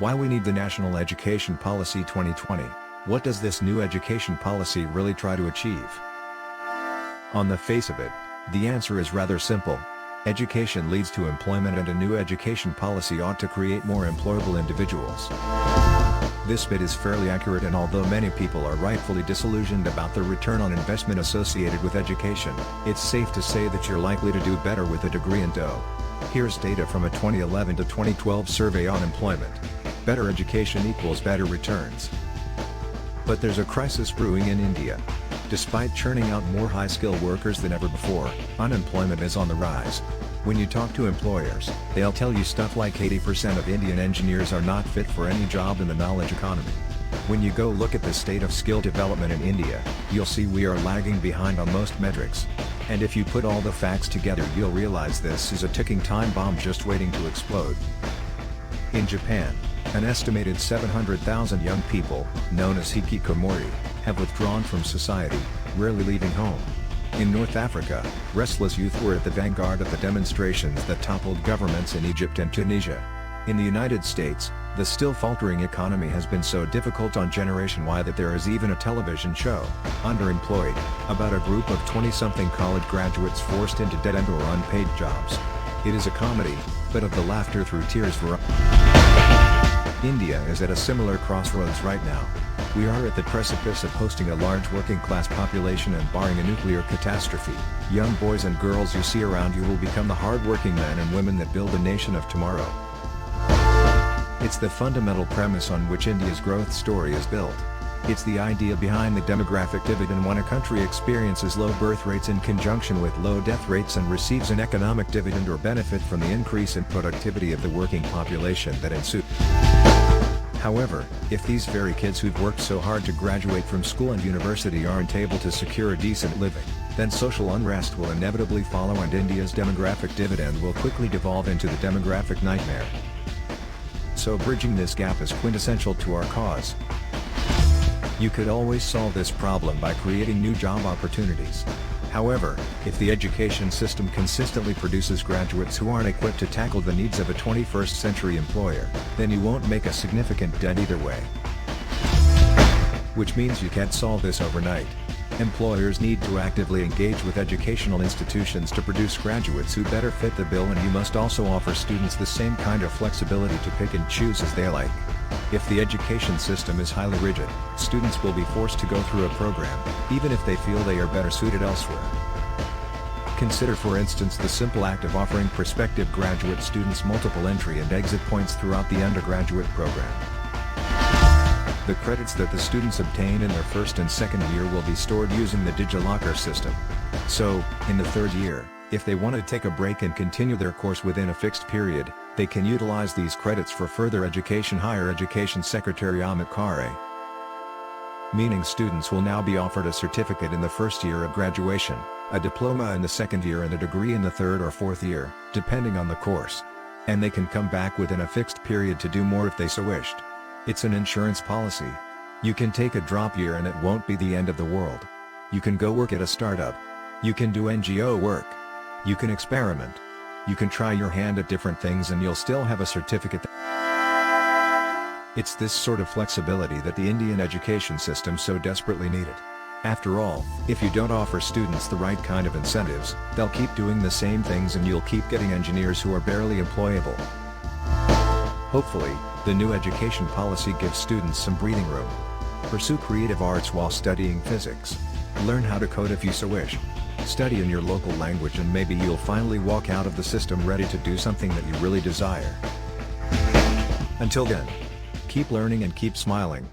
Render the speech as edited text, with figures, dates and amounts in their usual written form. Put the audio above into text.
Why we need the National Education Policy 2020. What does this new education policy really try to achieve? On the face of it, the answer is rather simple. Education leads to employment, and a new education policy ought to create more employable individuals. This bit is fairly accurate, and although many people are rightfully disillusioned about the return on investment associated with education, it's safe to say that you're likely to do better with a degree in tow. Here's data from a 2011 to 2012 survey on employment. Better education equals better returns. But there's a crisis brewing in India. Despite churning out more high-skilled workers than ever before, unemployment is on the rise. When you talk to employers, they'll tell you stuff like 80% of Indian engineers are not fit for any job in the knowledge economy. When you go look at the state of skill development in India, you'll see we are lagging behind on most metrics. And if you put all the facts together, you'll realize this is a ticking time bomb just waiting to explode. In Japan, an estimated 700,000 young people, known as hikikomori, have withdrawn from society, rarely leaving home. In North Africa, restless youth were at the vanguard of the demonstrations that toppled governments in Egypt and Tunisia. In the United States, the still faltering economy has been so difficult on Generation Y that there is even a television show, Underemployed, about a group of 20-something college graduates forced into dead-end or unpaid jobs. It is a comedy, but of the laughter through tears variety. India is at a similar crossroads right now. We are at the precipice of hosting a large working-class population, and barring a nuclear catastrophe, young boys and girls you see around you will become the hard-working men and women that build the nation of tomorrow. It's the fundamental premise on which India's growth story is built. It's the idea behind the demographic dividend. When a country experiences low birth rates in conjunction with low death rates and receives an economic dividend or benefit from the increase in productivity of the working population that ensues. However, if these very kids who've worked so hard to graduate from school and university aren't able to secure a decent living, then social unrest will inevitably follow, and India's demographic dividend will quickly devolve into the demographic nightmare. So bridging this gap is quintessential to our cause. You could always solve this problem by creating new job opportunities. However, if the education system consistently produces graduates who aren't equipped to tackle the needs of a 21st century employer, then you won't make a significant dent either way. Which means you can't solve this overnight. Employers need to actively engage with educational institutions to produce graduates who better fit the bill, and you must also offer students the same kind of flexibility to pick and choose as they like. If the education system is highly rigid, students will be forced to go through a program, even if they feel they are better suited elsewhere. Consider, for instance, the simple act of offering prospective graduate students multiple entry and exit points throughout the undergraduate program. The credits that the students obtain in their first and second year will be stored using the DigiLocker system. So, in the third year, if they want to take a break and continue their course within a fixed period, they can utilize these credits for further education. Higher Education Secretary Amikari. Meaning students will now be offered a certificate in the first year of graduation, a diploma in the second year, and a degree in the third or fourth year, depending on the course. And they can come back within a fixed period to do more if they so wished. It's an insurance policy. You can take a drop year and it won't be the end of the world. You can go work at a startup. You can do NGO work. You can experiment. You can try your hand at different things and you'll still have a certificate. It's this sort of flexibility that the Indian education system so desperately needed. After all, if you don't offer students the right kind of incentives, they'll keep doing the same things and you'll keep getting engineers who are barely employable. Hopefully, the new education policy gives students some breathing room. Pursue creative arts while studying physics. Learn how to code if you so wish. Study in your local language and maybe you'll finally walk out of the system ready to do something that you really desire. Until then, keep learning and keep smiling.